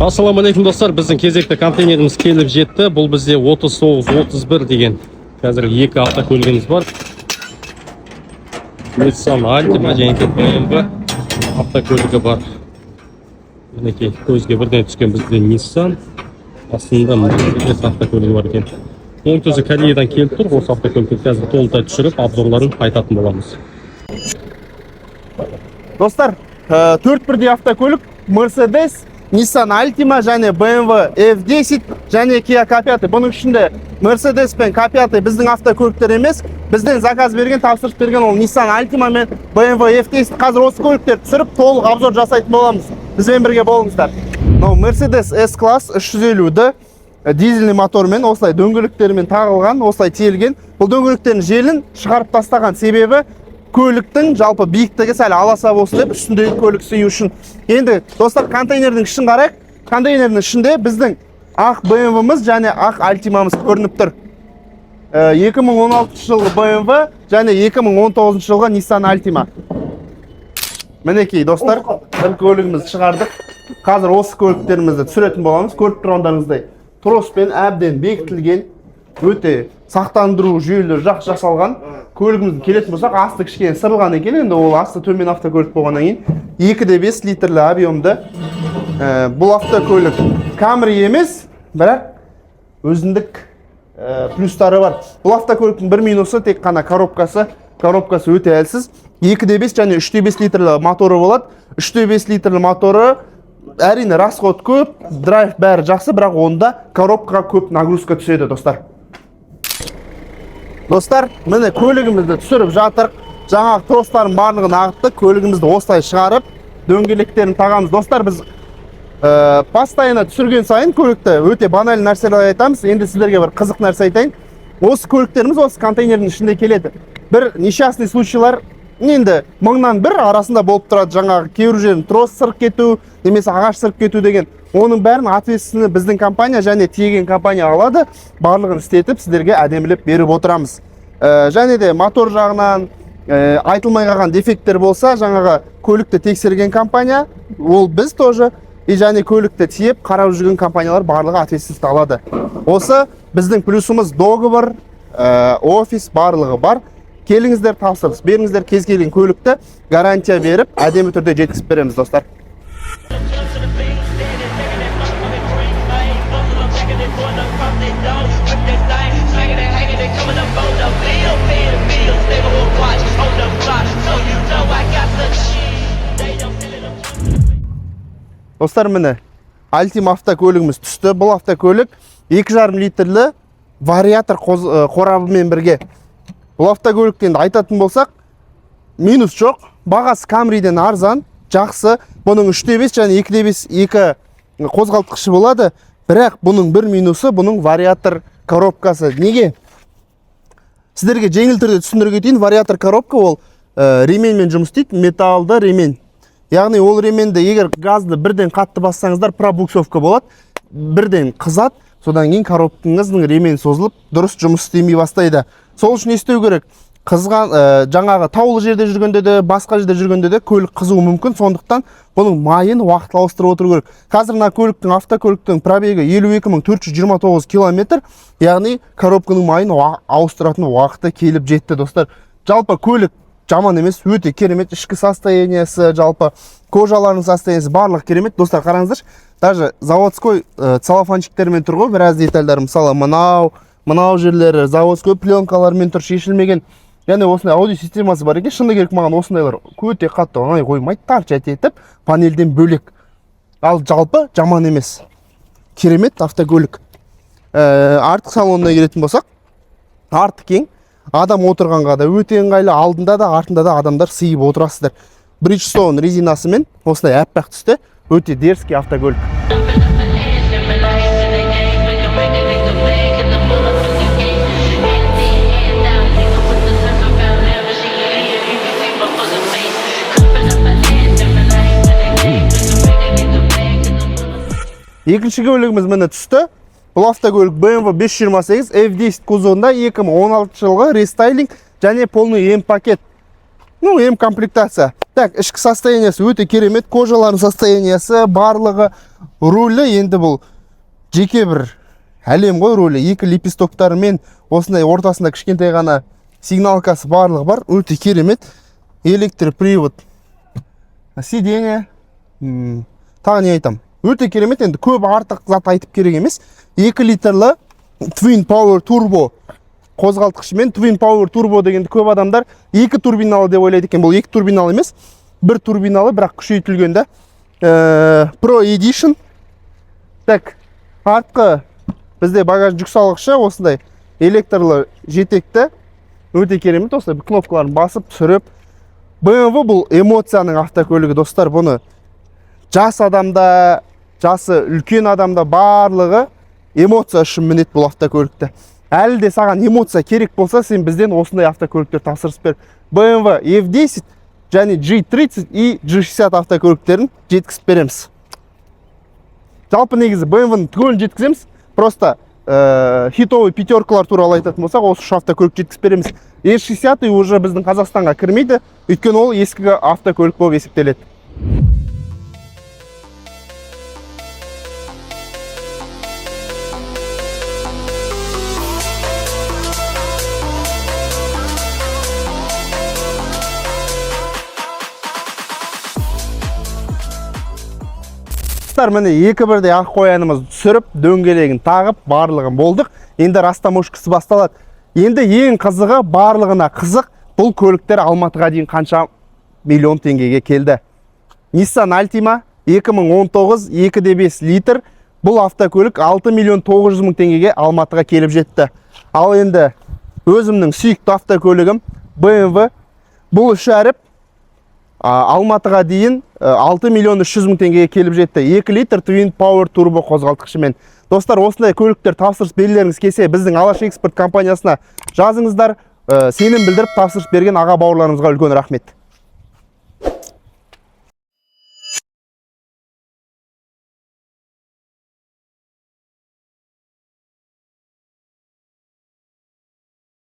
Ассаламу алейкум достар, біздің кезекті контейнеріміз келіп жетті. Бұл бізде 39-31 деген қазір екі автокөлігіміз бар. Nissan Altima және BMW автокөлігі бар. Мінекей көзге бірден түскен бізде Nissan. Астында Mercedes автокөлігі бар екен. Оңтүстік Кореядан келіп тұр. Осы автокөлікті қазір толықтай түсіріп, обзорларын айтатын боламыз. Достар, 4-1 автокөлік Mercedes, Nissan Altima және BMW F10 және Kia K5. Бұның ішінде Mercedes пен K5 біздің автокөліктер емес, бізден заказ берген, тапсырыс берген ол Nissan Altima мен BMW F10. Қазір осы көліктер түсіріп, толық обзор жасайтын боламыз. Бізбен бірге болыңыздар. Mercedes S-Class 350-ді дизельный мотормен, осылай дөңгелектермен тағылған, осылай тиелген. Бұл дөңгелектердің желін шығарып тастаған себебі көліктің жалпы биіктігі сәл аласа болсын деп, үстіндегі көлік сыю үшін. Енді достар, контейнердің ішін қарайық. Контейнердің ішінде біздің ақ BMW-мыз және ақ Altima-мыз көрініп тұр. 2016 жылғы BMW және 2019 жылғы Nissan Altima. Мінекей достар, бір көлігімізді шығардық. Қазір осы көліктерімізді түсіретін боламыз. Көріп тұрғандарыңыздай троспен әбден бекітілген, өте сақтандыру жүйелері жақсы жасалған. Көлігімізді келетін болсақ, асты кішкене сырылған екен. Енді ол асты төмен автокөлік болғаннан кейін 2,5 литрлі объемды. Бұл автокөлік Camry емес, бірақ өзіндік плюстары бар. Бұл автокөліктің бір минусы тек қана коробкасы өте әлсіз. 2,5 және 3,5 литрлі моторы болады. 3,5 литрлі моторы әрине расход көп, драйв бәрі жақсы, бірақ онда коробкаға көп нагрузка түседі, достар. Достар, міне көлігімізді түсіріп жатырық. Жаңағы тростарын барлығын ағыттық. Көлігімізді осылай шығарып, дөңгелектерін тағамыз. Достар, біз постоянно түсірген сайын көлікті өте банальды нәрселер айтамыз. Енді сіздерге бір қызық нәрсе айтайын. Осы көліктеріміз осы контейнердің ішінде келеді. Бір несчастный случайлар енді мыңнан бір арасында болып тұрады. Жаңағы кейбір жерін трос сырып кету, немесе ағаш сырып кету деген. Оның бәрін ответственны біздің компания және тиеген компания алады. Барлығын істетіп, сіздерге әдемілеп беріп отырамыз. Және де мотор жағынан айтылмай қалған дефекттер болса, жаңағы көлікті тексерген компания, ол біз тоже, және көлікті тиеп, қарап жүрген компаниялар барлығы ответственность алады. Осы біздің плюсымыз договор, офис барлығы бар. Келіңіздер, тапсырыс беріңіздер, кез келген көлікті гарантия беріп, әдемі түрде жеткізіп береміз, достар. Достар, міне Altima автокөлігіміз түсті. Бұл автокөлік 2,5 литрлі вариатор қорабымен бірге. Бұл автокөліктен айтатын болсақ, минус жоқ. Бағасы Camry'ден арзан, жақсы. Бұның 3,5 және 2,5 қозғалтқышы болады. Бірақ бұның бір минусы, бұның вариатор коробкасы. Неге? Сіздерге жеңіл түрде түсіндіруге дейін, вариатор коробка ол ременмен жұмыс істейді, металлды ремень. Яғни ол ременді егер газды бірден қатты бассаңыздар, пробуксовка болады, бірден қызады, содан кейін коробкаңыздың ремень созылып, дұрыс жұмыс істемей бастайды. Сол үшін не істеу керек? Қызған жаңағы таулы жерде жүргенде де, басқа жерде жүргенде де көлік қызуы мүмкін, сондықтан бұның майын уақытылы ауыстырып отыру керек. Қазір мына автокөліктің пробегі 52.429 км, яғни коробканың майын ауыстыратын уақыты келіп жетті, достар. Жалпы көлік жаман емес, өте керемет, ішкі состояниясы, жалпы кожаларының состояниясы барлық керемет. Достар, қараңыздаршы, даже заводской целлофанчиктермен тұр ғой, біраз детальдар, мысалы мынау жерлері заводской пленкалармен тұр, шешілмеген. Яғни осындай аудио системасы бар екен. Шыны керек, маған осындайлар өте қатты оңай қоймайды, тарт етіп, панельден бөлек. Ал жалпы жаман емес. Керемет автокөлік. Артық салонына келетін болсақ, арты кең. Адам отырғанға да өте ыңғайлы, алдында да, артында да адамдар сыйып отырасыздар. Bridgestone резинасымен осылай әппақ түсті, өте дерзкий автокөлік. Екінші көлігіміз міне түсті. Бұл автокөлік BMW 528 F10 кузовында 2016 жылғы рестайлинг және полный М пакет. Ну, М комплектация. Так, ішкі состояниясы өте керемет, кожалардың состояниясы, барлығы, рулі енді бұл жеке бір әлем ғой рулі. Екі лепестоктарымен осындай ортасында кішкентай ғана сигналкасы барлығы бар, өте керемет. Электропривод, сиденье, тағы не айтам, өте керемет. Енді көп артық зат айтып керек емес. 2 литрлі Twin Power Turbo қозғалтқышымен. Twin Power Turbo дегенді көп адамдар 2 турбиналы деп ойлайды екен. Бұл 2 турбиналы емес, 1 турбиналы, бірақ күшейтілген да. Pro Edition. Так, артқы бізде багаж жүк салғышы, осындай электрлі жетекті, өте керемет. Осындай кнопкаларын басып түсіріп. BMW бұл эмоцияның автокөлігі, достар. Бұны жас адамда, жасы үлкен адамда барлығы эмоция үшін мінет бұл автокөлікті. Әлі де саған эмоция керек болса, сен бізден осындай автокөліктер тапсырыс бер. BMW F10 және G30 и G60 автокөліктерін жеткізіп береміз. Жалпы негізі BMW-ның түгелін жеткіземіз. Просто хитовый пятеркалар туралы айтатын болсақ, осы автокөлік жеткізіп береміз. E60 уже біздің Қазақстанға кірмейді, өйткені ол ескі автокөлік болып есептеледі. Міне екі бірдей ақ қоянымыз түсіріп, дөңгелегін тағып, барлығын болдық. Енді растамошкасы басталады. Енді ең қызығы, барлығына қызық, бұл көліктер Алматыға дейін қанша миллион теңгеге келді. Nissan Altima 2019 2.5 литр. Бұл автокөлік 6 миллион 900 мың теңгеге Алматыға келіп жетті. Ал енді өзімнің сүйікті автокөлігім BMW. Бұл үшәріп Алматыға дейін 6 миллион 300 мың теңгеге келіп жетті. 2 литр Twin Power Turbo қозғалтқышымен. Достар, осындай көліктер тапсырыс берулеріңіз келсе, біздің Алаш Экспорт компаниясына жазыңыздар. Сенім білдіріп тапсырыс берген аға бауырларымызға үлкен рахмет.